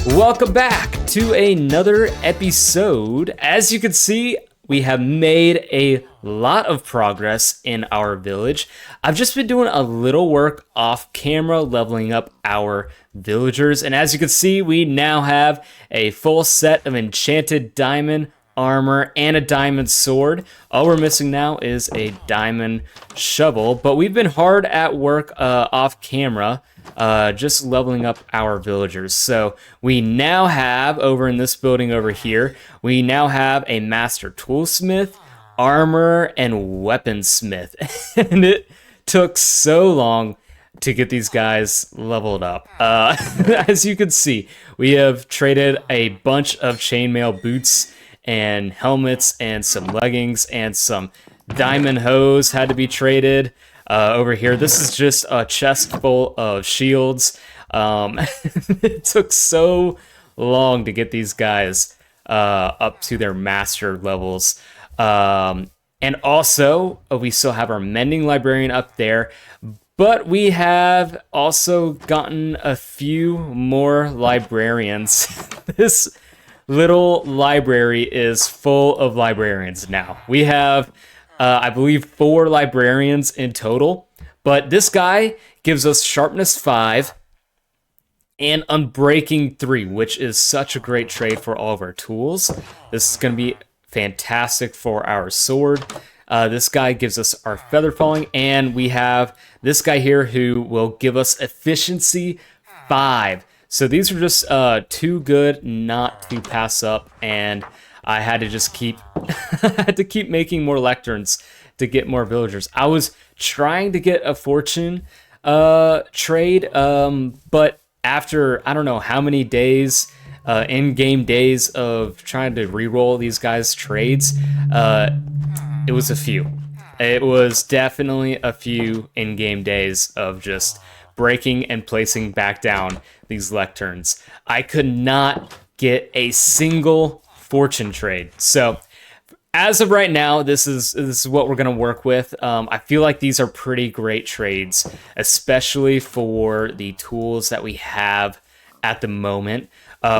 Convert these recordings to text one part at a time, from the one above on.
Welcome back to another episode. As you can see, we have made a lot of progress in our village. I've just been doing a little work off camera, leveling up our villagers. And as you can see, we now have a full set of enchanted diamond armor and a diamond sword. All we're missing now is a diamond shovel, but we've been hard at work off camera, just leveling up our villagers. So we now have, over in this building over here, we now have a master toolsmith, armor, and weaponsmith. And it took so long to get these guys leveled up. As you can see, we have traded a bunch of chainmail boots and helmets and some leggings and some diamond hose had to be traded. Over here, this is just a chest full of shields. It took so long to get these guys up to their master levels. And also, we still have our mending librarian up there, but we have also gotten a few more librarians. This little library is full of librarians now. We have, I believe, 4 librarians in total, but this guy gives us sharpness 5 and unbreaking 3, which is such a great trade for all of our tools. This is going to be fantastic for our sword. This guy gives us our feather falling, and we have this guy here who will give us efficiency 5. So these are just too good not to pass up, and I had to just keep keep making more lecterns to get more villagers. I was trying to get a fortune trade, but after I don't know how many days, in-game days of trying to re-roll these guys' trades, it was a few. It was definitely a few in-game days of just breaking and placing back down these lecterns. I could not get a single fortune trade. So as of right now, this is what we're going to work with. I feel like these are pretty great trades, especially for the tools that we have at the moment.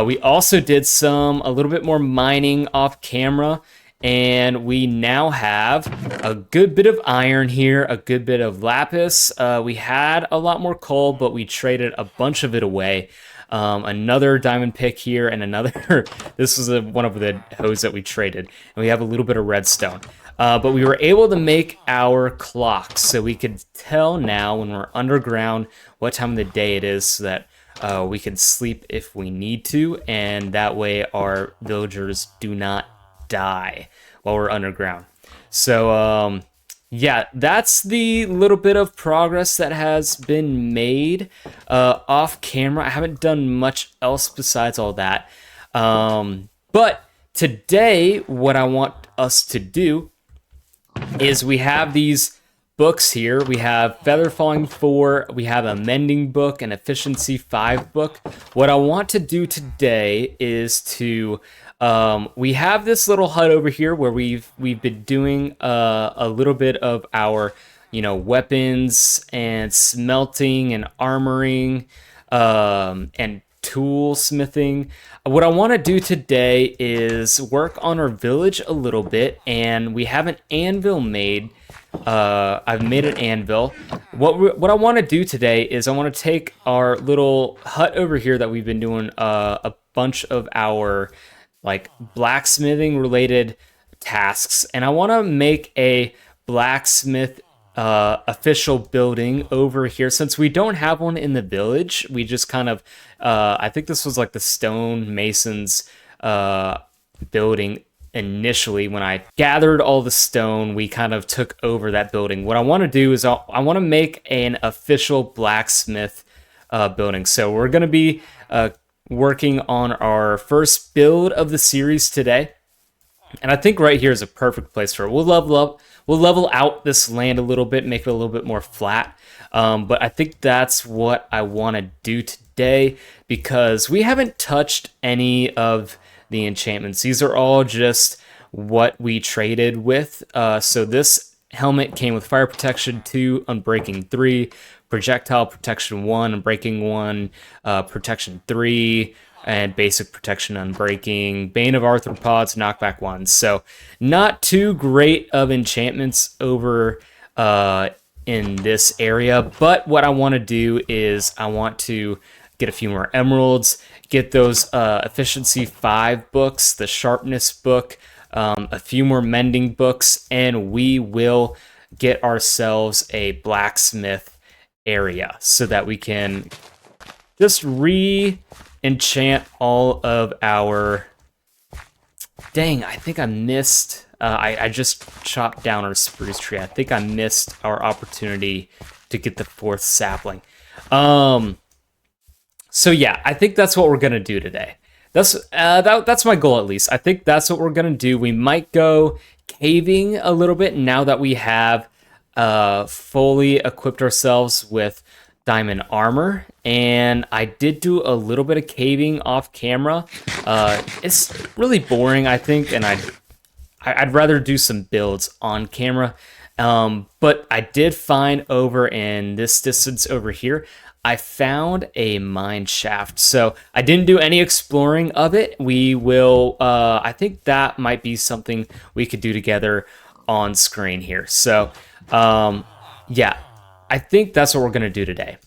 We also did a little bit more mining off camera, and we now have a good bit of iron here, a good bit of lapis. We had a lot more coal, but we traded a bunch of it away. Another diamond pick here, and another, this was one of the hose that we traded. And we have a little bit of redstone. But we were able to make our clocks, so we could tell now when we're underground what time of the day it is, so that we can sleep if we need to, and that way our villagers do not die while we're underground. So yeah, that's the little bit of progress that has been made off camera. I haven't done much else besides all that. But today, what I want us to do is we have these books here. We have Feather Falling 4, we have a Mending book, an Efficiency 5 book. What I want to do today is to we have this little hut over here where we've been doing a little bit of our, weapons and smelting and armoring and tool smithing. What I want to do today is work on our village a little bit, and we have an anvil made. I've made an anvil. What I want to do today is I want to take our little hut over here that we've been doing a bunch of our blacksmithing related tasks, and I want to make a blacksmith official building over here. Since we don't have one in the village, we just kind of I think this was like the stone masons building initially. When I gathered all the stone, we kind of took over that building. What I want to do is I want to make an official blacksmith building. So we're going to be working on our first build of the series today, and I think right here is a perfect place for it. We'll level out this land a little bit, make it a little bit more flat, but I think that's what I want to do today, because we haven't touched any of the enchantments. These are all just what we traded with. So this helmet came with fire protection 2, unbreaking 3, projectile protection 1, unbreaking 1, protection 3, and basic protection, unbreaking, bane of arthropods, knockback 1. So not too great of enchantments over in this area, but what I want to do is I want to get a few more emeralds, get those efficiency 5 books, the sharpness book, a few more mending books, and we will get ourselves a blacksmith area so that we can just re-enchant all of our... Dang, I think I missed... I just chopped down our spruce tree. I think I missed our opportunity to get the 4th sapling. So yeah, I think that's what we're gonna do today. That's my goal, at least. I think that's what we're gonna do. We might go caving a little bit now that we have fully equipped ourselves with diamond armor, and I did do a little bit of caving off camera. It's really boring, I think, and I'd rather do some builds on camera. But I did find over in this distance over here, I found a mine shaft. So I didn't do any exploring of it. We will, I think that might be something we could do together on screen here. So, yeah, I think that's what we're going to do today.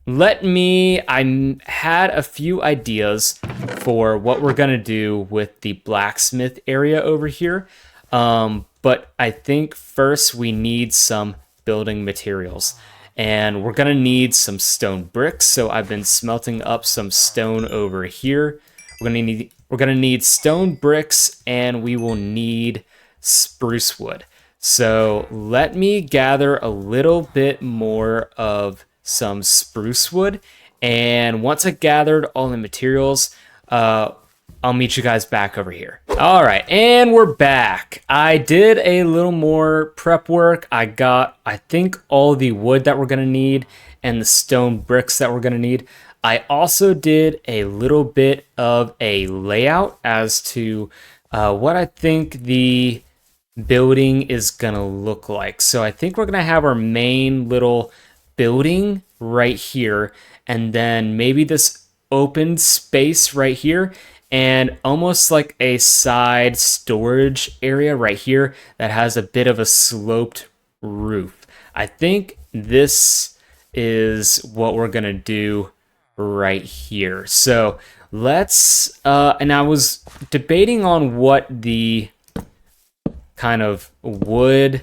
I had a few ideas for what we're going to do with the blacksmith area over here. But I think first we need some building materials. And we're going to need some stone bricks. So I've been smelting up some stone over here. We're going to need stone bricks, and we will need spruce wood. So let me gather a little bit more of some spruce wood. And once I gathered all the materials, I'll meet you guys back over here. All right, and we're back. I did a little more prep work. I got, I think, all the wood that we're gonna need and the stone bricks that we're gonna need. I also did a little bit of a layout as to what I think the building is gonna look like. So I think we're gonna have our main little building right here, and then maybe this open space right here, and almost like a side storage area right here that has a bit of a sloped roof. I think this is what we're gonna do right here. So let's, and I was debating on what the kind of wood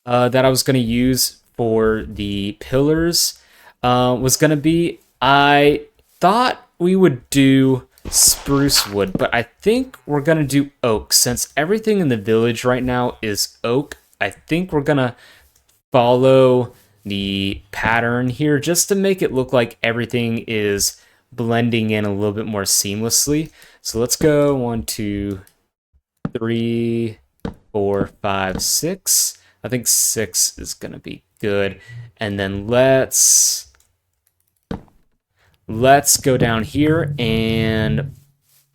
that I was gonna use for the pillars was gonna be. I thought we would do spruce wood, but I think we're gonna do oak. Since everything in the village right now is oak, I think we're gonna follow the pattern here just to make it look like everything is blending in a little bit more seamlessly. So let's go 1, 2, 3, 4, 5, 6. I think 6 is gonna be good. And then let's go down here and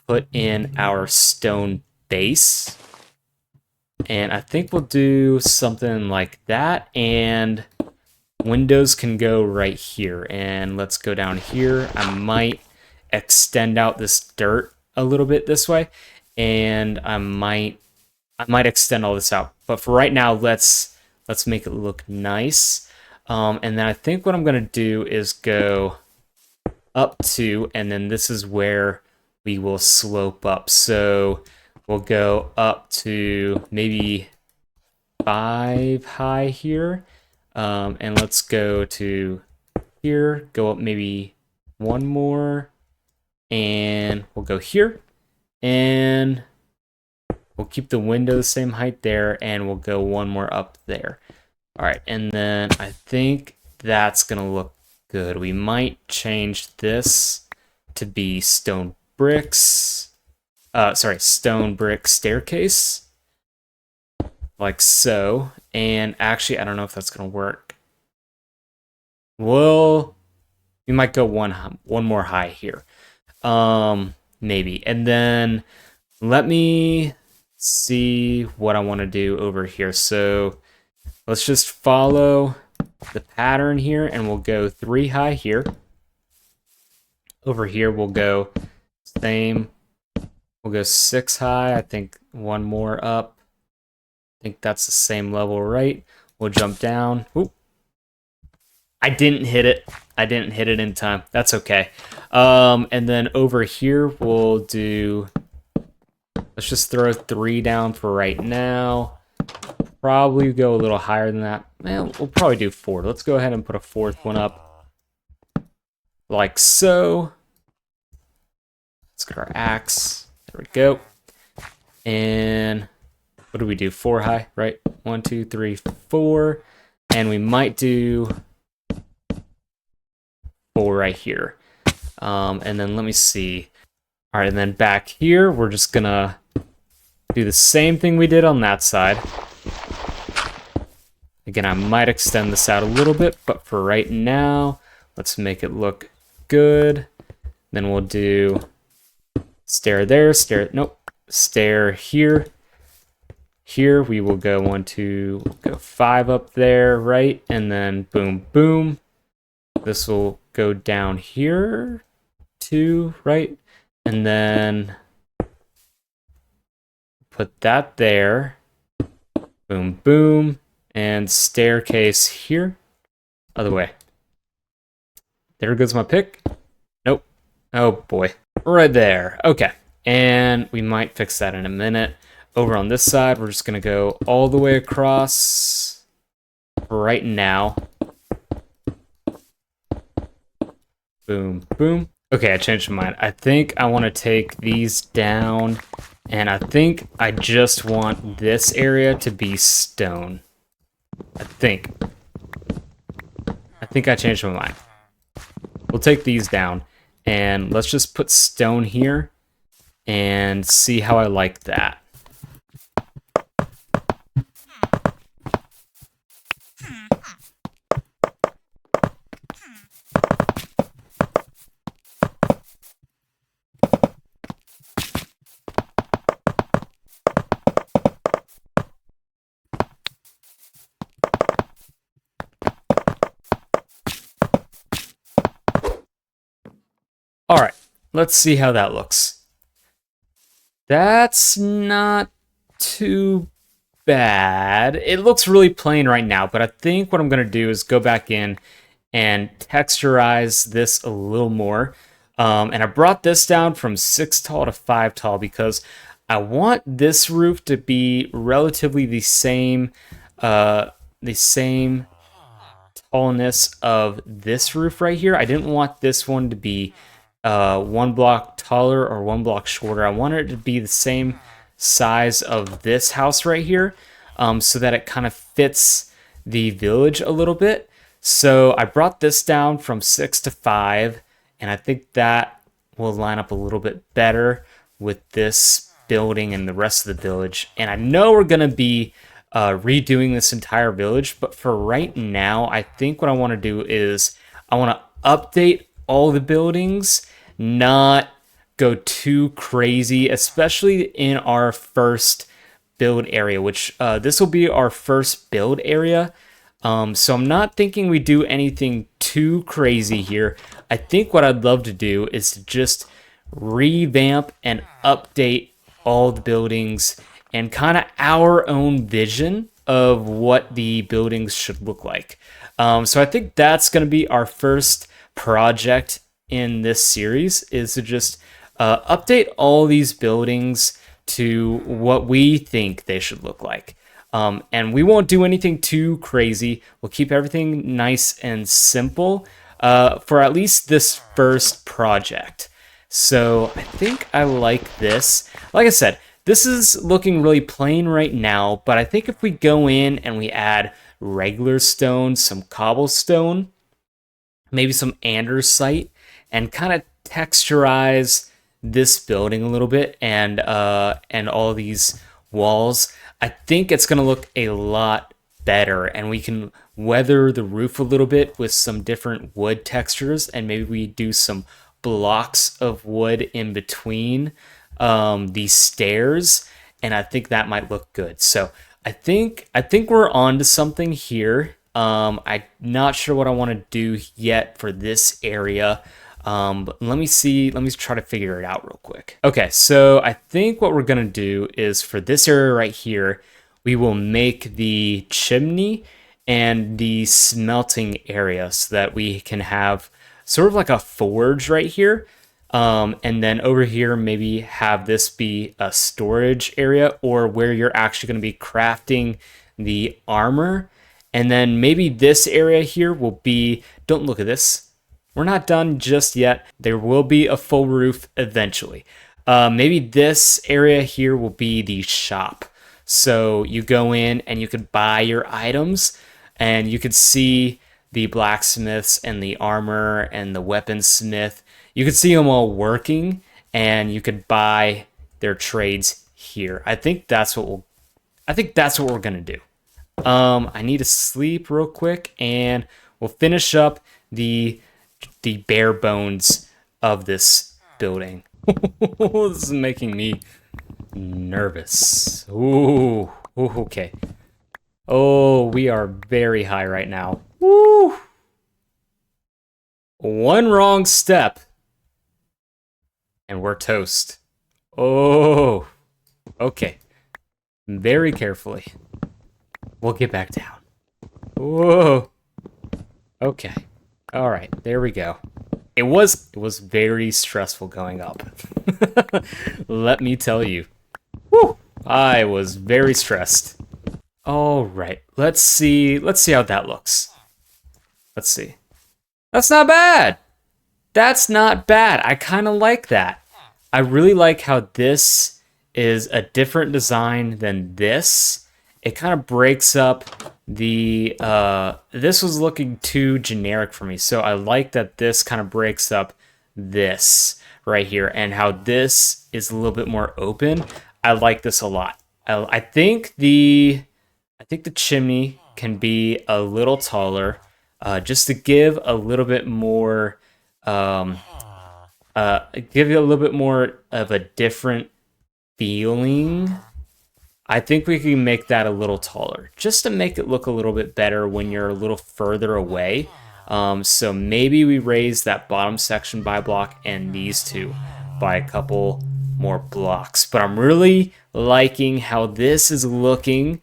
put in our stone base. And I think we'll do something like that. And windows can go right here. And let's go down here. I might extend out this dirt a little bit this way. And I might extend all this out. But for right now, let's make it look nice. And then I think what I'm going to do is go up to, and then this is where we will slope up. So we'll go up to maybe 5 high here. And let's go to here, go up maybe 1 more, and we'll go here. And we'll keep the window the same height there, and we'll go 1 more up there. All right, and then I think that's gonna look good. We might change this to be stone bricks. Stone brick staircase. Like so. And actually, I don't know if that's gonna work. Well, we might go one more high here. Maybe. And then let me see what I want to do over here. So let's just follow the pattern here, and we'll go 3 high here. Over here we'll go Same. We'll go 6 high. I think one more up. I think that's the same level, right? We'll jump down. Oop. I didn't hit it. I didn't hit it in time. That's okay. And then over here, we'll do... Let's just throw 3 down for right now. Probably go a little higher than that. Well, we'll probably do 4. Let's go ahead and put a 4th one up. Like so. Let's get our axe. There we go. And what do we do? 4 high, right? 1, 2, 3, 4. And we might do 4 right here. And then let me see. All right, and then back here, we're just gonna do the same thing we did on that side. Again, I might extend this out a little bit, but for right now, let's make it look good. Then we'll do stair there, stair, nope, stair here. Here we will go 1, 2, go 5 up there, right? And then boom, boom. This will go down here, 2, right? And then put that there. Boom, boom. And staircase here. Other way. There goes my pick. Nope. Oh boy. Right there. Okay. And we might fix that in a minute. Over on this side, we're just going to go all the way across right now. Boom, boom. Okay, I changed my mind. I think I want to take these down, and I think I just want this area to be stone. I think I changed my mind. We'll take these down, and let's just put stone here and see how I like that. All right, let's see how that looks. That's not too bad. It looks really plain right now, but I think what I'm going to do is go back in and texturize this a little more. And I brought this down from 6 tall to 5 tall because I want this roof to be relatively the same tallness of this roof right here. I didn't want this one to be 1 block taller or 1 block shorter. I wanted it to be the same size of this house right here, so that it kind of fits the village a little bit. So I brought this down from 6 to 5, and I think that will line up a little bit better with this building and the rest of the village. And I know we're going to be redoing this entire village, but for right now, I think what I want to do is I want to update all the buildings, not go too crazy, especially in our first build area, which this will be our first build area. So I'm not thinking we do anything too crazy here. I think what I'd love to do is to just revamp and update all the buildings and kind of our own vision of what the buildings should look like. So I think that's going to be our first project in this series, is to just update all these buildings to what we think they should look like. And we won't do anything too crazy. We'll keep everything nice and simple for at least this first project. So I think I like this. Like I said, this is looking really plain right now, but I think if we go in and we add regular stone, some cobblestone, maybe some andesite, and kind of texturize this building a little bit and all these walls, I think it's going to look a lot better, and we can weather the roof a little bit with some different wood textures, and maybe we do some blocks of wood in between these stairs, and I think that might look good. So I think we're on to something here. I'm not sure what I want to do yet for this area. But let me try to figure it out real quick. Okay, so I think what we're gonna do is for this area right here, we will make the chimney and the smelting area so that we can have sort of like a forge right here. And then over here, maybe have this be a storage area or where you're actually going to be crafting the armor. And then maybe this area here will be, don't look at this. We're not done just yet. There will be a full roof eventually. Maybe this area here will be the shop. So you go in and you could buy your items and you could see the blacksmiths and the armor and the weaponsmith. You could see them all working and you could buy their trades here. I think that's what we're gonna do. I need to sleep real quick and we'll finish up the bare bones of this building. This is making me nervous. Ooh, okay. Oh, we are very high right now. Woo! One wrong step and we're toast. Oh, okay. Very carefully. We'll get back down. Whoa. Okay. All right, there we go. It was very stressful going up. Let me tell you. Woo! I was very stressed. All right, let's see how that looks. Let's see. That's not bad. That's not bad. I kind of like that. I really like how this is a different design than this. It kind of breaks up the, this was looking too generic for me. So I like that this kind of breaks up this right here and how this is a little bit more open. I like this a lot. I think the chimney can be a little taller, just to give a little bit more, give you a little bit more of a different feeling. I think we can make that a little taller, just to make it look a little bit better when you're a little further away. So maybe we raise that bottom section by a block and these two by a couple more blocks. But I'm really liking how this is looking.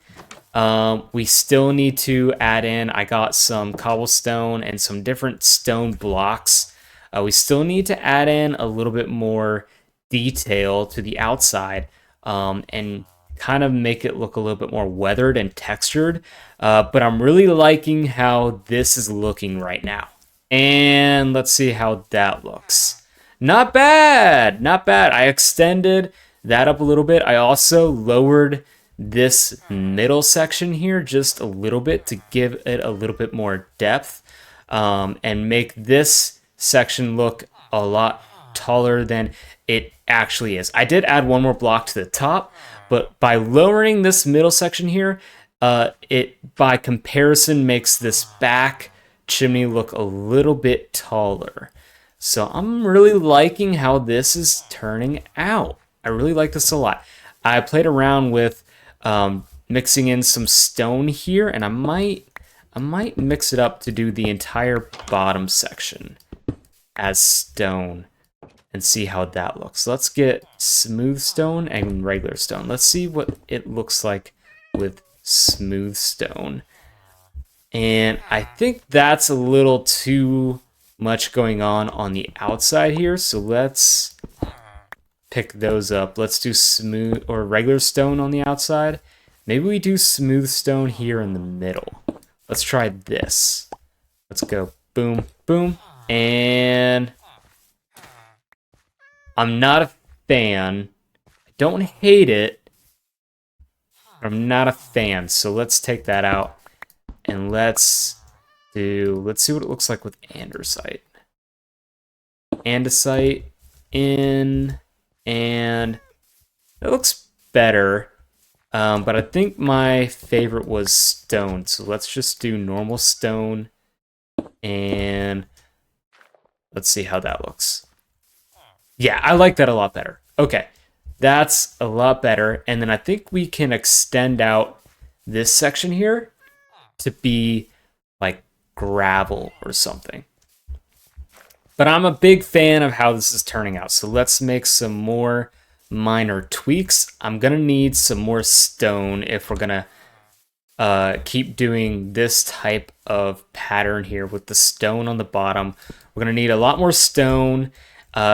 We still need to add in, I got some cobblestone and some different stone blocks. We still need to add in a little bit more detail to the outside and kind of make it look a little bit more weathered and textured. But I'm really liking how this is looking right now. And let's see how that looks. Not bad, not bad. I extended that up a little bit. I also lowered this middle section here just a little bit to give it a little bit more depth and make this section look a lot taller than it actually is. I did add one more block to the top, but by lowering this middle section here, it by comparison makes this back chimney look a little bit taller. So I'm really liking how this is turning out. I really like this a lot. I played around with mixing in some stone here, and I might mix it up to do the entire bottom section as stone and see how that looks. Let's get smooth stone and regular stone. Let's see what it looks like with smooth stone. And I think that's a little too much going on the outside here, so let's pick those up. Let's do smooth or regular stone on the outside. Maybe we do smooth stone here in the middle. Let's try this. Let's go boom, boom. And I'm not a fan. I don't hate it. I'm not a fan. So let's take that out. And let's see what it looks like with andesite. Andesite in, and it looks better. But I think my favorite was stone. So let's just do normal stone. And let's see how that looks. Yeah, I like that a lot better. Okay, that's a lot better. And then I think we can extend out this section here to be like gravel or something. But I'm a big fan of how this is turning out. So let's make some more minor tweaks. I'm going to need some more stone if we're going to keep doing this type of pattern here with the stone on the bottom. We're going to need a lot more stone.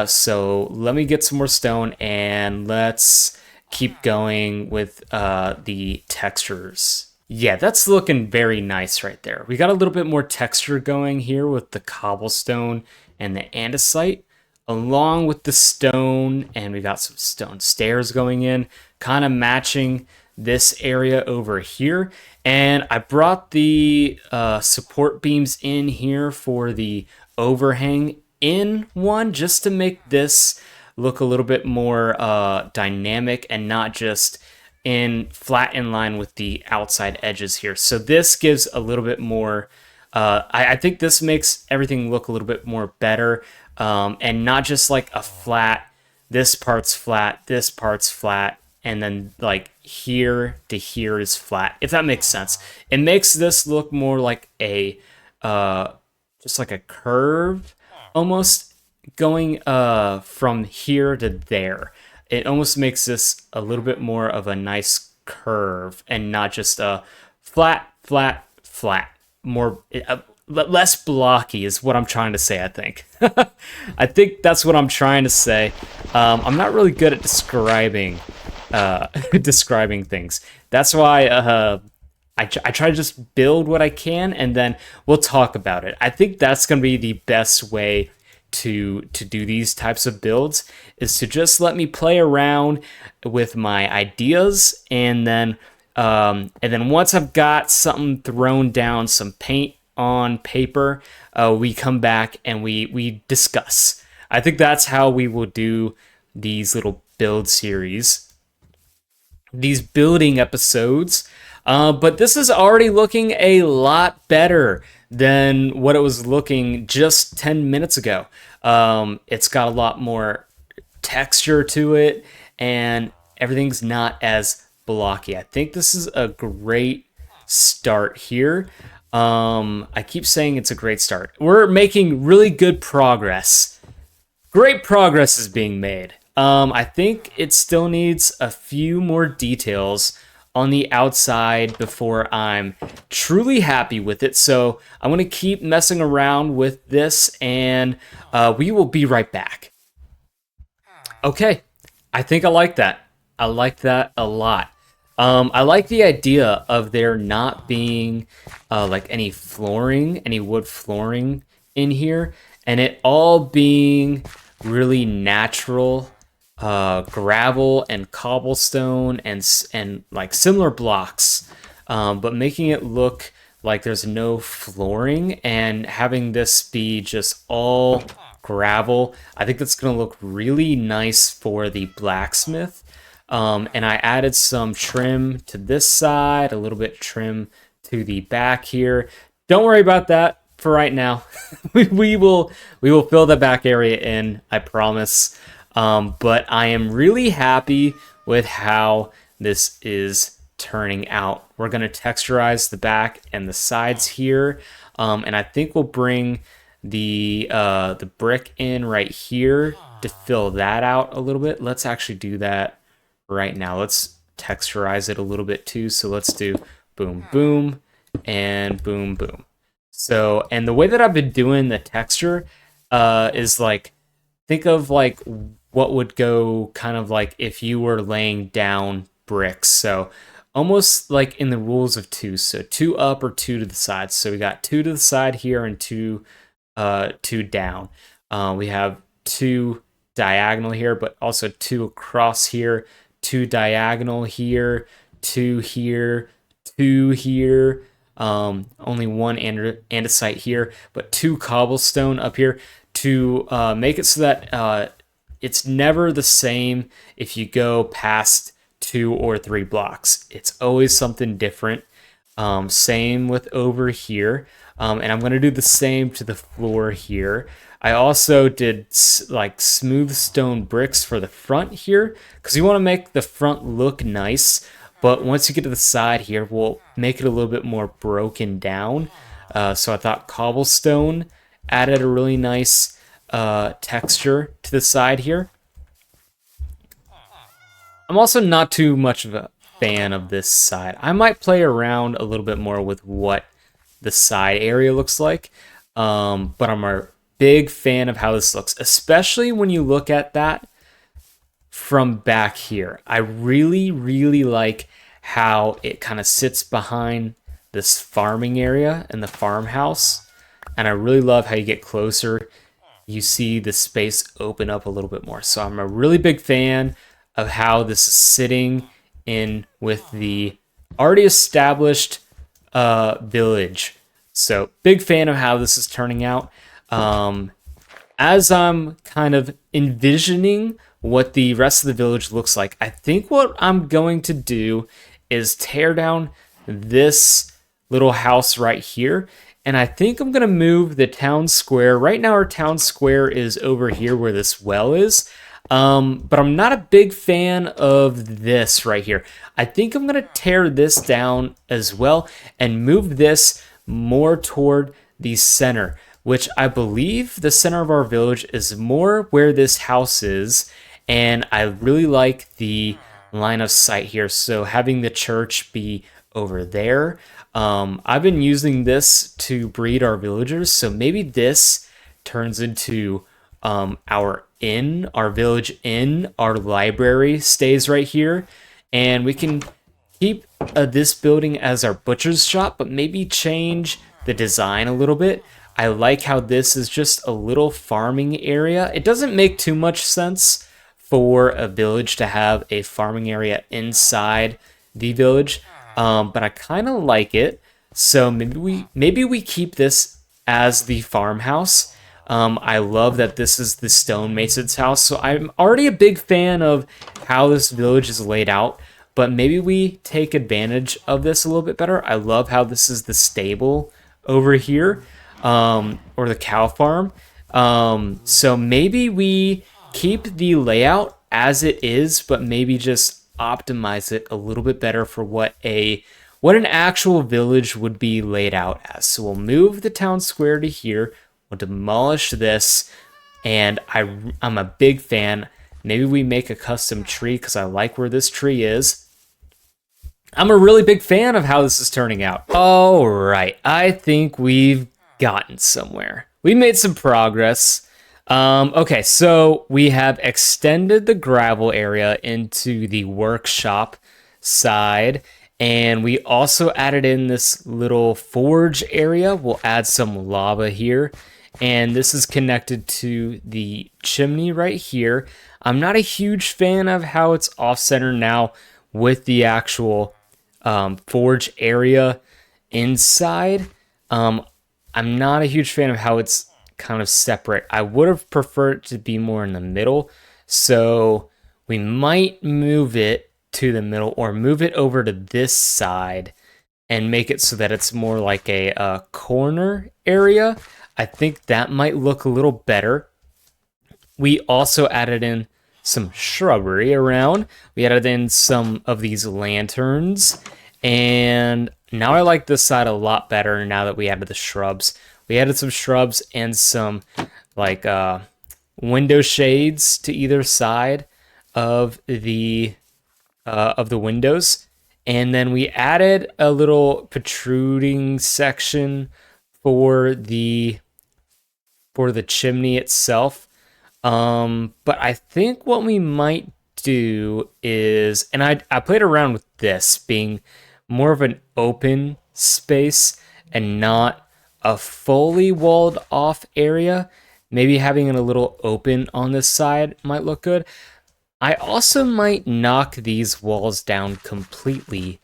So let me get some more stone and let's keep going with the textures. Yeah, that's looking very nice right there. We got a little bit more texture going here with the cobblestone and the andesite, along with the stone, and we got some stone stairs going in, kind of matching this area over here. And I brought the support beams in here for the overhang in one, just to make this look a little bit more dynamic and not just in flat in line with the outside edges here. So this gives a little bit more, I think this makes everything look a little bit more better, and not just like a flat, this part's flat, this part's flat, and then like here to here is flat, if that makes sense. It makes this look more like a, just like a curve, almost going from here to there. It almost makes this a little bit more of a nice curve and not just a flat, flat, flat. More less blocky is what I'm trying to say, I think. I think that's what I'm trying to say. I'm not really good at describing describing things. That's why I try to just build what I can, and then we'll talk about it. I think that's going to be the best way to do these types of builds, is to just let me play around with my ideas, and then once I've got something thrown down, some paint on paper, we come back and we discuss. I think that's how we will do these little build series, these building episodes. But this is already looking a lot better than what it was looking just 10 minutes ago. It's got a lot more texture to it, and everything's not as blocky. I think this is a great start here. I keep saying it's a great start. We're making really good progress. Great progress is being made. I think it still needs a few more details on the outside before I'm truly happy with it. So I'm going to keep messing around with this, and we will be right back. Okay, I think I like that. I like that a lot. I like the idea of there not being like any flooring, any wood flooring in here, and it all being really natural gravel and cobblestone and like similar blocks, but making it look like there's no flooring and having this be just all gravel. I think that's going to look really nice for the blacksmith. And I added some trim to this side, a little bit trim to the back here. Don't worry about that for right now. we will fill the back area in, I promise. But I am really happy with how this is turning out. We're going to texturize the back and the sides here, and I think we'll bring the brick in right here to fill that out a little bit. Let's actually do that right now. Let's texturize it a little bit too. So let's do boom, boom, and boom, boom. So, and the way that I've been doing the texture is like, think of like what would go kind of like if you were laying down bricks. So almost like in the rules of two. So 2 up or 2 to the side. So we got 2 to the side here and 2 down. We have 2 diagonal here, but also 2 across here, 2 diagonal here, 2 here, 2 here. Only 1 andesite here, but 2 cobblestone up here to make it so that it's never the same if you go past 2 or 3 blocks. It's always something different. Same with over here. And I'm going to do the same to the floor here. I also did like smooth stone bricks for the front here, because you want to make the front look nice. But once you get to the side here, we'll make it a little bit more broken down. So I thought cobblestone added a really nice texture to the side here. I'm also not too much of a fan of this side. I might play around a little bit more with what the side area looks like, but I'm a big fan of how this looks, especially when you look at that from back here. I really, really like how it kind of sits behind this farming area and the farmhouse, and I really love how you get closer, you see the space open up a little bit more. So I'm a really big fan of how this is sitting in with the already established village. So big fan of how this is turning out. As I'm kind of envisioning what the rest of the village looks like, I think what I'm going to do is tear down this little house right here, and I think I'm going to move the town square. Right now our town square is over here where this well is, but I'm not a big fan of this right here. I think I'm going to tear this down as well and move this more toward the center, which I believe the center of our village is more where this house is, and I really like the line of sight here. So having the church be over there, I've been using this to breed our villagers, so maybe this turns into our inn, our village inn. Our library stays right here, and we can keep this building as our butcher's shop, but maybe change the design a little bit. I like how this is just a little farming area. It doesn't make too much sense for a village to have a farming area inside the village, but I kind of like it. So maybe we keep this as the farmhouse. I love that this is the stonemason's house, so I'm already a big fan of how this village is laid out, but maybe we take advantage of this a little bit better. I love how this is the stable over here, or the cow farm. So maybe we keep the layout as it is, but maybe just optimize it a little bit better for what an actual village would be laid out as. So we'll move the town square to here. We'll demolish this, and I'm a big fan. Maybe we make a custom tree because I like where this tree is. I'm a really big fan of how this is turning out. All right, I think we've gotten somewhere. We made some progress. Okay, so we have extended the gravel area into the workshop side, and we also added in this little forge area. We'll add some lava here, and this is connected to the chimney right here. I'm not a huge fan of how it's off-center now with the actual forge area inside. I'm not a huge fan of how it's kind of separate. I would have preferred it to be more in the middle, so we might move it to the middle or move it over to this side and make it so that it's more like a corner area. I think that might look a little better. We also added in some shrubbery around. We added in some of these lanterns, and now I like this side a lot better now that we added the shrubs. We added some shrubs and some like window shades to either side of the windows, and then we added a little protruding section for the chimney itself. But I think what we might do is, and I played around with this being more of an open space and not a fully walled off area. Maybe having it a little open on this side might look good. I also might knock these walls down completely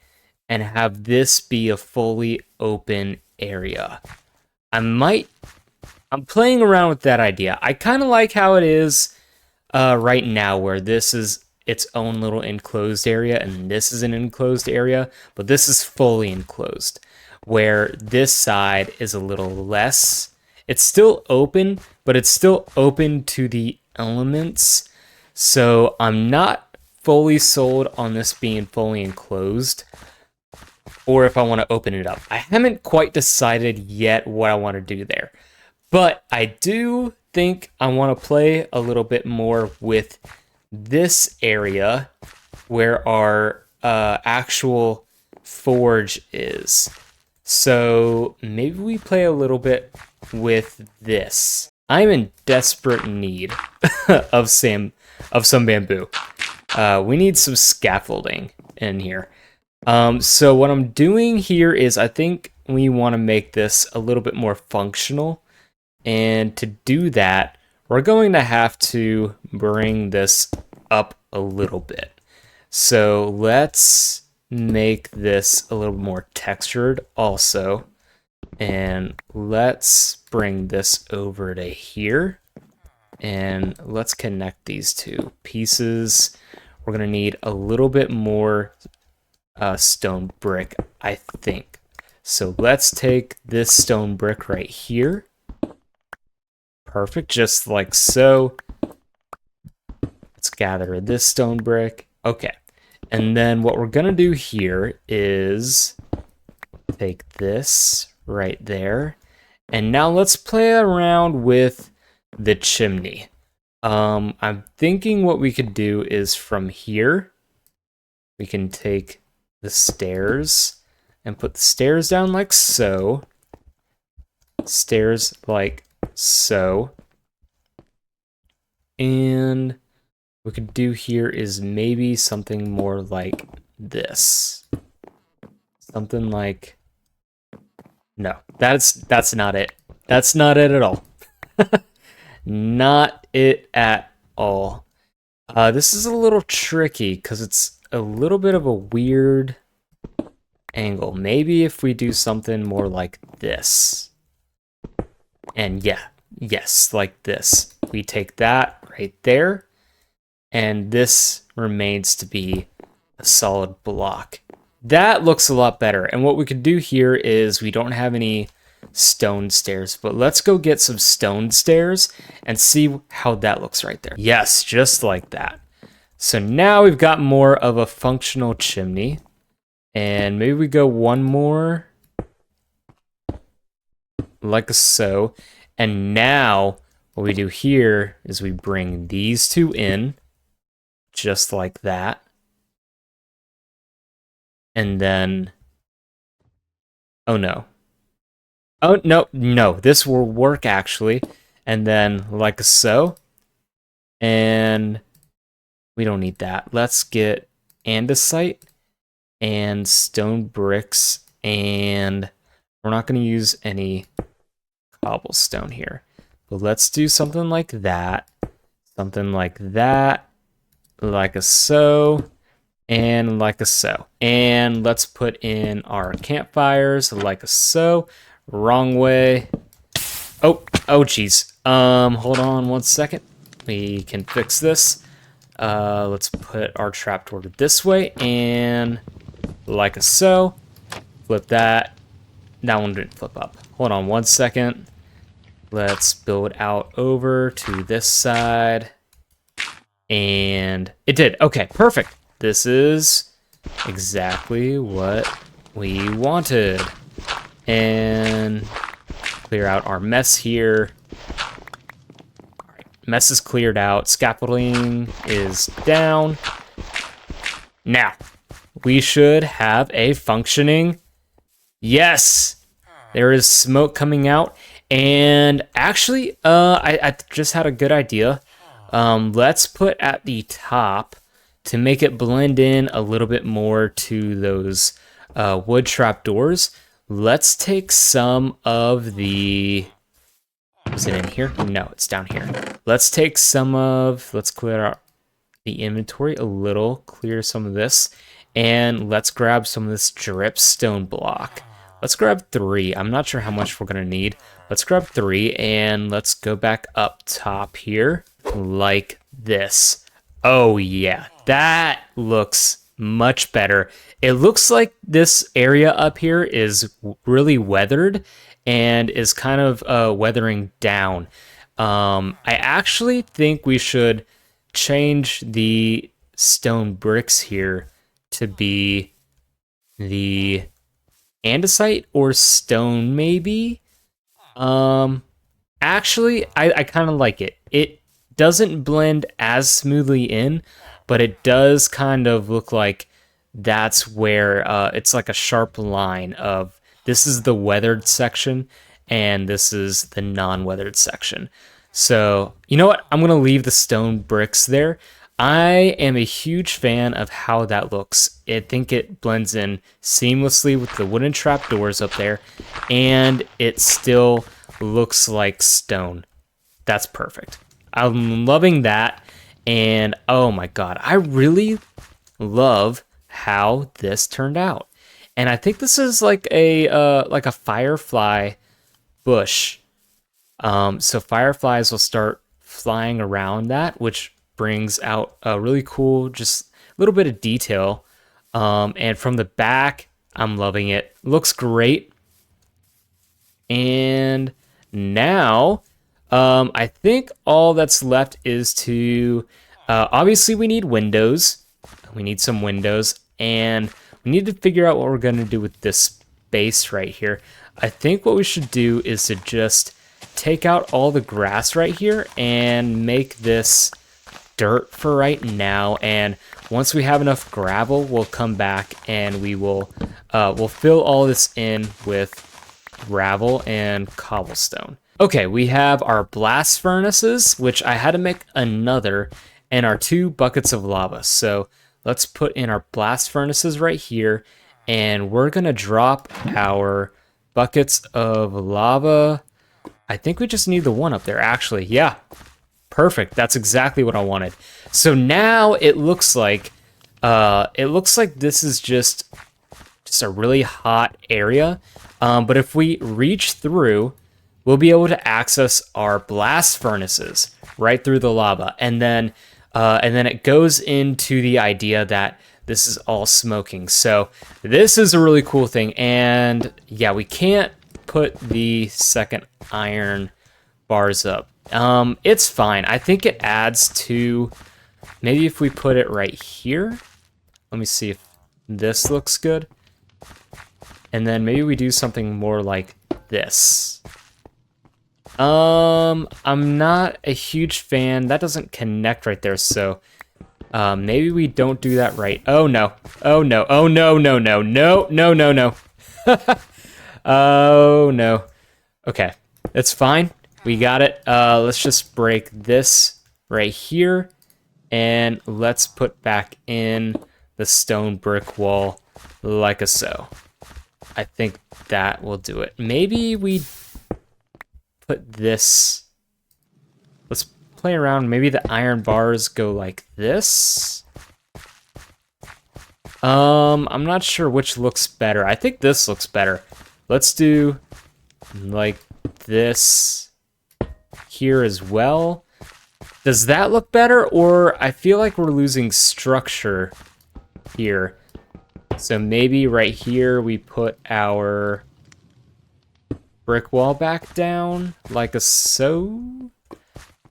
and have this be a fully open area. I'm playing around with that idea. I kind of like how it is right now, where this is its own little enclosed area and this is an enclosed area, but this is fully enclosed, where this side is a little less. It's still open, but it's still open to the elements. So I'm not fully sold on this being fully enclosed, or if I want to open it up. I haven't quite decided yet what I want to do there. But I do think I want to play a little bit more with this area where our actual forge is. So maybe we play a little bit with this. I'm in desperate need of some bamboo. We need some scaffolding in here. So what I'm doing here is I think we want to make this a little bit more functional. And to do that, we're going to have to bring this up a little bit. So let's make this a little more textured also. And let's bring this over to here. And let's connect these two pieces. We're going to need a little bit more stone brick, I think. So let's take this stone brick right here. Perfect, just like so. Let's gather this stone brick. Okay, and then what we're gonna do here is take this right there, and now let's play around with the chimney. I'm thinking what we could do is from here, we can take the stairs and put the stairs down like so. Stairs like so. And what we could do here is maybe something more like this. Something like, no, that's not it. That's not it at all. Not it at all. This is a little tricky because it's a little bit of a weird angle. Maybe if we do something more like this. And yeah, yes, like this. We take that right there, and this remains to be a solid block. That looks a lot better. And what we could do here is we don't have any stone stairs, but let's go get some stone stairs and see how that looks right there. Yes, just like that. So now we've got more of a functional chimney. And maybe we go one more like so. And now what we do here is we bring these two in just like that. And then, oh no. Oh, no, this will work actually. And then like so. And we don't need that. Let's get andesite and stone bricks, and we're not going to use any cobblestone here. But let's do something like that, like a so, and like a so. And let's put in our campfires like a so. Wrong way. Oh geez. Hold on one second. We can fix this. Let's put our trapdoor this way and like a so. Flip that. That one didn't flip up. Hold on one second. Let's build out over to this side. And it did. Okay, perfect. This is exactly what we wanted. And clear out our mess here. All right, mess is cleared out. Scaffolding is down. Now, we should have a functioning... Yes! There is smoke coming out. And actually, I just had a good idea. Let's put at the top to make it blend in a little bit more to those wood trapdoors. Let's take some of the... Is it in here? No, it's down here. Let's take some of... Let's clear out the inventory a little. Clear some of this. And let's grab some of this drip stone block. Let's grab 3. I'm not sure how much we're going to need. Let's grab 3 and let's go back up top here like this. Oh yeah, that looks much better. It looks like this area up here is really weathered and is kind of weathering down. I actually think we should change the stone bricks here to be the andesite or stone maybe. actually, I kind of like it. It doesn't blend as smoothly in, but it does kind of look like that's where it's like a sharp line of this is the weathered section and this is the non-weathered section. So, you know what? I'm going to leave the stone bricks there. I am a huge fan of how that looks. I think it blends in seamlessly with the wooden trapdoors up there, and it still looks like stone. That's perfect. I'm loving that, and oh my god, I really love how this turned out. And I think this is like a firefly bush. So fireflies will start flying around that, which brings out a really cool, just a little bit of detail. And from the back, I'm loving it. Looks great. And now, I think all that's left is to, obviously we need windows. We need some windows, and we need to figure out what we're going to do with this space right here. I think what we should do is to just take out all the grass right here and make this dirt for right now. And once we have enough gravel, we'll come back and we'll fill all this in with gravel and cobblestone. Okay, we have our blast furnaces, which I had to make another, and our 2 buckets of lava. So let's put in our blast furnaces right here, and we're gonna drop our buckets of lava. I think we just need the one up there, actually. Yeah, perfect. That's exactly what I wanted. So now it looks like this is just a really hot area. But if we reach through, we'll be able to access our blast furnaces right through the lava, and then it goes into the idea that this is all smoking. So this is a really cool thing, and yeah, we can't put the second iron bars up. It's fine. I think it adds to, maybe if we put it right here. Let me see if this looks good. And then maybe we do something more like this. I'm not a huge fan. That doesn't connect right there, so maybe we don't do that right. Oh no. Oh no. Oh no, no, no. No, no, no, no. Oh no. Okay. It's fine. We got it. Let's just break this right here. And let's put back in the stone brick wall like a so. I think that will do it. Maybe we put this. Let's play around. Maybe the iron bars go like this. I'm not sure which looks better. I think this looks better. Let's do like this here as well. Does that look better? Or I feel like we're losing structure here. So maybe right here we put our brick wall back down like a so.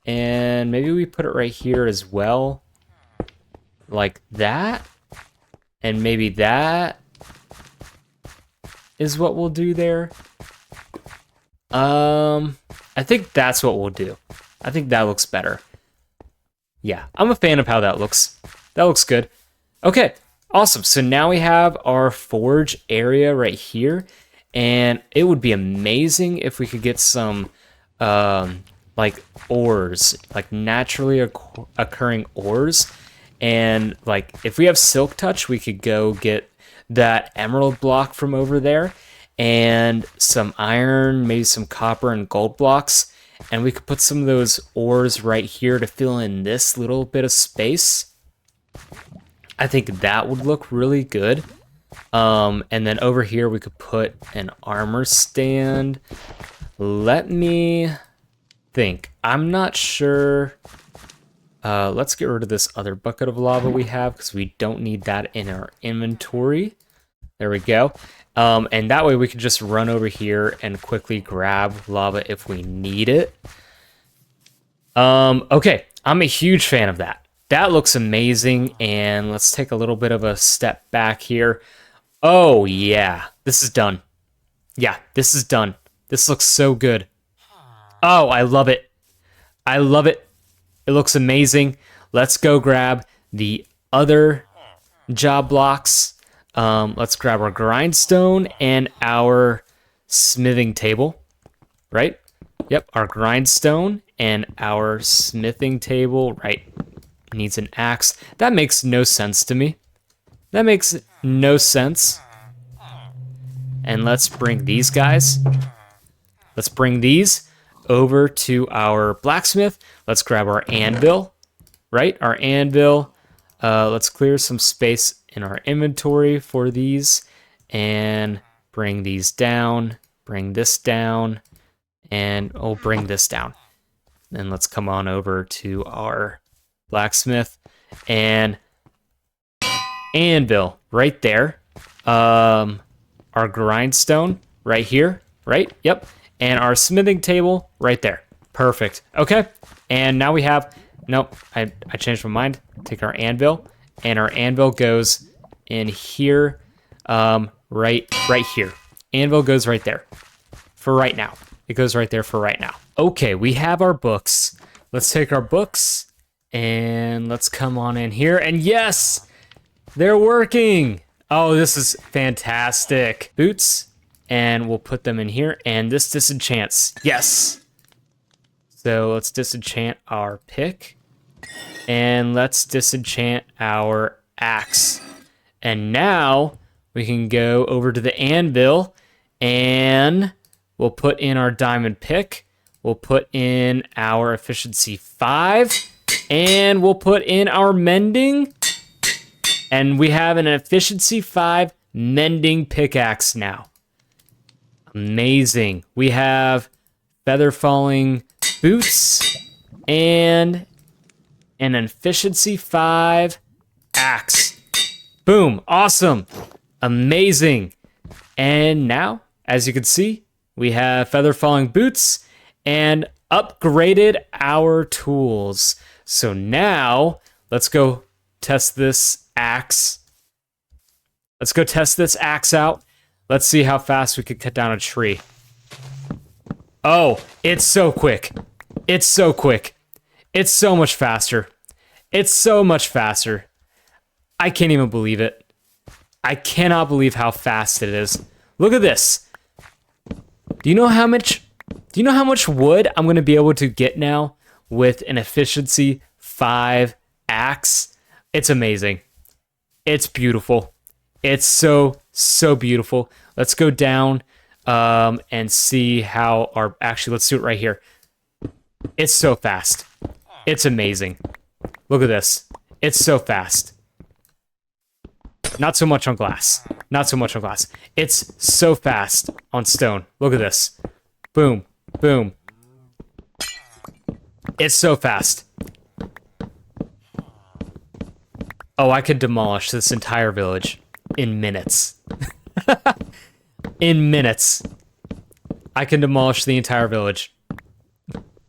And maybe we put it right here as well. Like that. And maybe that is what we'll do there. I think that's what we'll do. I think that looks better. Yeah, I'm a fan of how that looks. That looks good. Okay, awesome. So now we have our forge area right here. And it would be amazing if we could get some like ores, like naturally occurring ores. And like if we have silk touch, we could go get that emerald block from over there and some iron, maybe some copper and gold blocks. And we could put some of those ores right here to fill in this little bit of space. I think that would look really good. And then over here we could put an armor stand. Let me think. I'm not sure. Let's get rid of this other bucket of lava we have because we don't need that in our inventory. There we go. And that way we can just run over here and quickly grab lava if we need it. Okay, I'm a huge fan of that. That looks amazing. And let's take a little bit of a step back here. Oh yeah, this is done. Yeah, this is done. This looks so good. Oh, I love it. I love it. It looks amazing. Let's go grab the other job blocks. Let's grab our grindstone and our smithing table, right? Yep, our grindstone and our smithing table, right? Needs an axe. That makes no sense to me. That makes no sense. And let's bring these guys. Let's bring these over to our blacksmith. Let's grab our anvil, right? Our anvil. Let's clear some space in our inventory for these and bring these down, bring this down, and bring this down. Then let's come on over to our blacksmith and anvil right there. Our grindstone right here, right? Yep. And our smithing table right there. Perfect. Okay. And now we have, nope, I changed my mind. Take our anvil, and our anvil goes in here, right here. Anvil goes right there for right now. It goes right there for right now. Okay, we have our books. Let's take our books and let's come on in here. And yes, they're working. Oh, this is fantastic. Boots, and we'll put them in here. And this disenchants. Yes. So let's disenchant our pick. And let's disenchant our axe. And now we can go over to the anvil and we'll put in our diamond pick. We'll put in our efficiency 5. And we'll put in our mending. And we have an efficiency 5 mending pickaxe now. Amazing. We have feather falling boots and an efficiency 5 axe. Boom. Awesome. Amazing. And now, as you can see, we have feather falling boots and upgraded our tools. So now let's go test this axe. Let's go test this axe out. Let's see how fast we could cut down a tree. Oh, it's so quick. It's so quick. It's so much faster. It's so much faster. I can't even believe it. I cannot believe how fast it is. Look at this. Do you know how much wood I'm going to be able to get now with an efficiency 5 axe? It's amazing. It's beautiful. It's so beautiful. Let's go down and see how our... Actually, let's do it right here. It's so fast. It's amazing. Look at this. It's so fast. Not so much on glass. Not so much on glass. It's so fast on stone. Look at this. Boom. Boom. It's so fast. Oh, I could demolish this entire village in minutes. In minutes. I can demolish the entire village.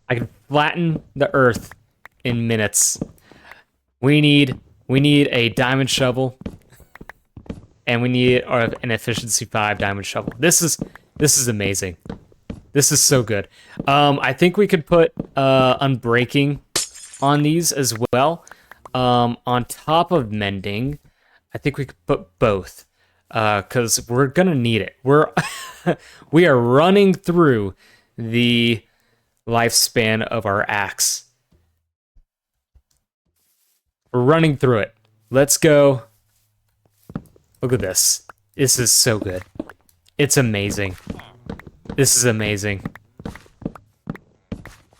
I can flatten the earth in minutes. We need a diamond shovel. And we need an efficiency 5 diamond shovel. This is amazing. This is so good. I think we could put unbreaking on these as well. On top of mending, I think we could put both. Because we're gonna need it. We are running through the lifespan of our axe. We're running through it. Let's go. Look at this. This is so good. It's amazing. This is amazing.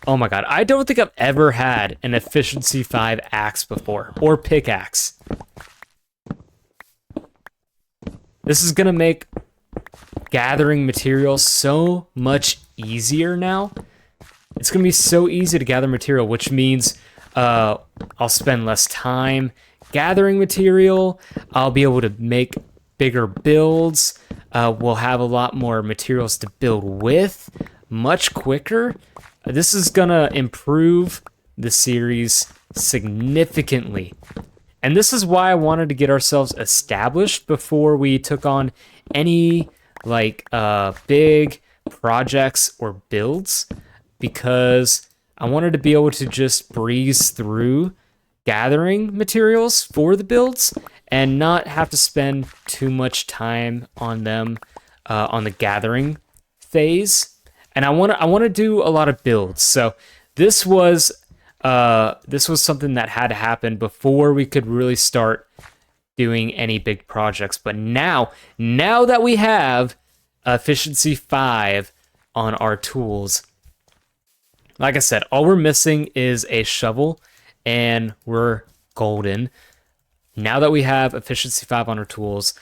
Oh my god. I don't think I've ever had an efficiency 5 axe before. Or pickaxe. This is gonna make gathering materials so much easier now. It's gonna be so easy to gather material, which means I'll spend less time gathering material. I'll be able to make bigger builds. We'll have a lot more materials to build with much quicker. This is gonna improve the series significantly. And this is why I wanted to get ourselves established before we took on any big projects or builds. because I wanted to be able to just breeze through gathering materials for the builds and not have to spend too much time on them on the gathering phase. And I want to do a lot of builds. So this was something that had to happen before we could really start doing any big projects. But now that we have efficiency 5 on our tools, like I said, all we're missing is a shovel and we're golden. Now that we have efficiency 5 on our tools,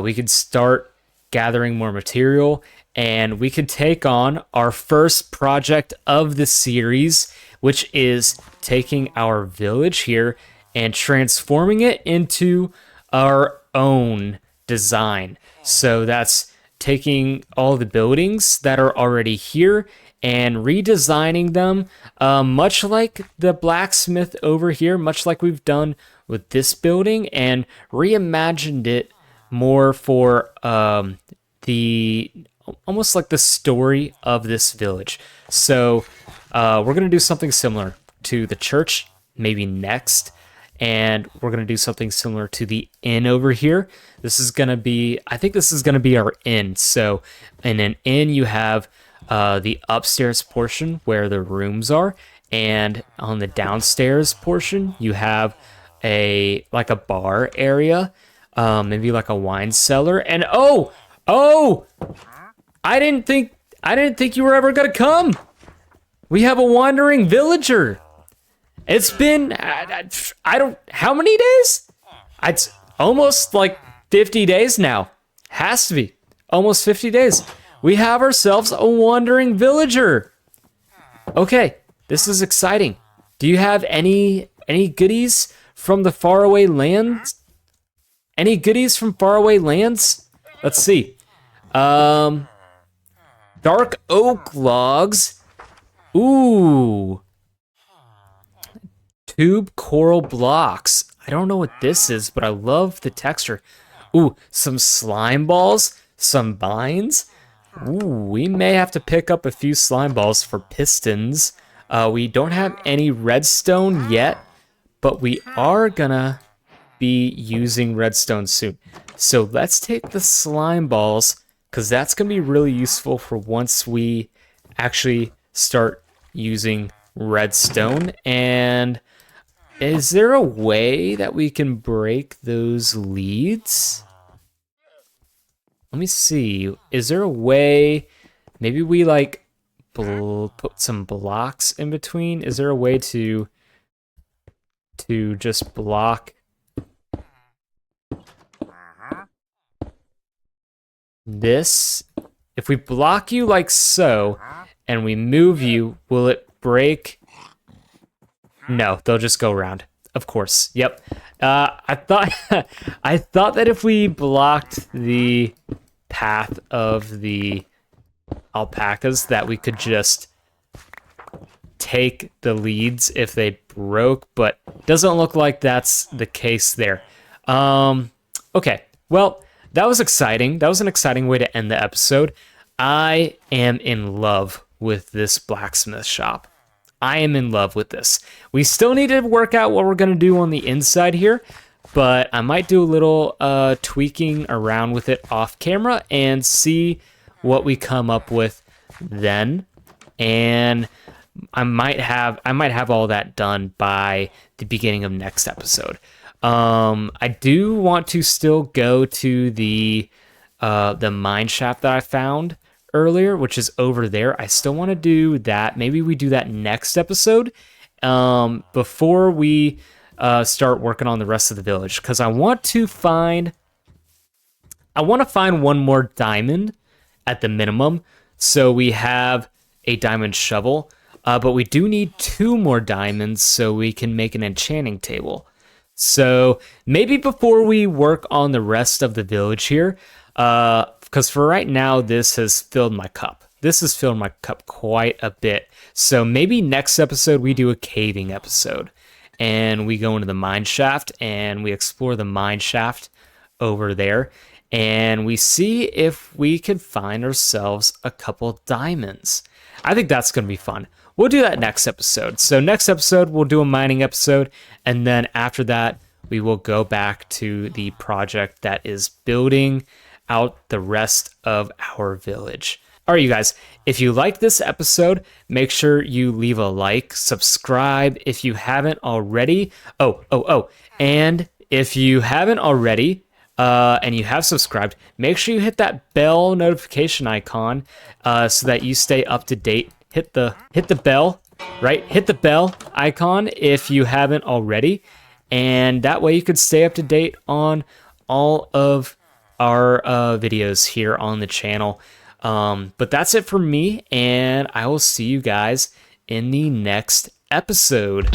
we can start gathering more material, and we can take on our first project of the series, which is taking our village here and transforming it into our own design. So that's taking all the buildings that are already here and redesigning them, much like the blacksmith over here, much like we've done with this building, and reimagined it more for the almost like the story of this village. So we're gonna do something similar to the church maybe next, and we're gonna do something similar to the inn over here. This is gonna be, I think this is gonna be our inn. So in an inn you have the upstairs portion where the rooms are, and on the downstairs portion you have a bar area, maybe like a wine cellar. And oh, I didn't think you were ever gonna come. We have a wandering villager. It's been how many days? It's almost like 50 days now. Has to be almost 50 days. We have ourselves a wandering villager. Okay, this is exciting. Do you have any goodies from the faraway lands? Any goodies from faraway lands? Let's see. Dark oak logs. Ooh. Tube coral blocks. I don't know what this is, but I love the texture. Ooh, some slime balls, some vines. Ooh, we may have to pick up a few slime balls for pistons. We don't have any redstone yet, but we are gonna be using redstone soon. So let's take the slime balls, because that's gonna be really useful for once we actually start using redstone. And is there a way that we can break those leads? Let me see. Is there a way? Maybe we like put some blocks in between. Is there a way to just block this? If we block you like so and we move you, will it break? No, they'll just go around. Of course. Yep. I thought I thought that if we blocked the path of the alpacas that we could just take the leads if they broke, but doesn't look like that's the case there. Okay. Well, that was exciting. That was an exciting way to end the episode. I am in love with this blacksmith shop. I am in love with this. We still need to work out what we're going to do on the inside here, but I might do a little tweaking around with it off camera and see what we come up with then. And I might have all that done by the beginning of next episode. I do want to still go to the mine shaft that I found earlier, which is over there. I still want to do that. Maybe we do that next episode before we start working on the rest of the village, because I want to find one more diamond at the minimum, so we have a diamond shovel, but we do need 2 more diamonds so we can make an enchanting table. So maybe before we work on the rest of the village here, because for right now, this has filled my cup. This has filled my cup quite a bit. So maybe next episode we do a caving episode, and we go into the mine shaft and we explore the mine shaft over there, and we see if we can find ourselves a couple diamonds. I think that's going to be fun. We'll do that next episode. So next episode, we'll do a mining episode. And then after that, we will go back to the project that is building out the rest of our village. All right, you guys, if you liked this episode, make sure you leave a like, subscribe if you haven't already. And if you haven't already, and you have subscribed, make sure you hit that bell notification icon so that you stay up to date. Hit the bell, right? Hit the bell icon if you haven't already. And that way you can stay up to date on all of our videos here on the channel. But that's it for me, and I will see you guys in the next episode.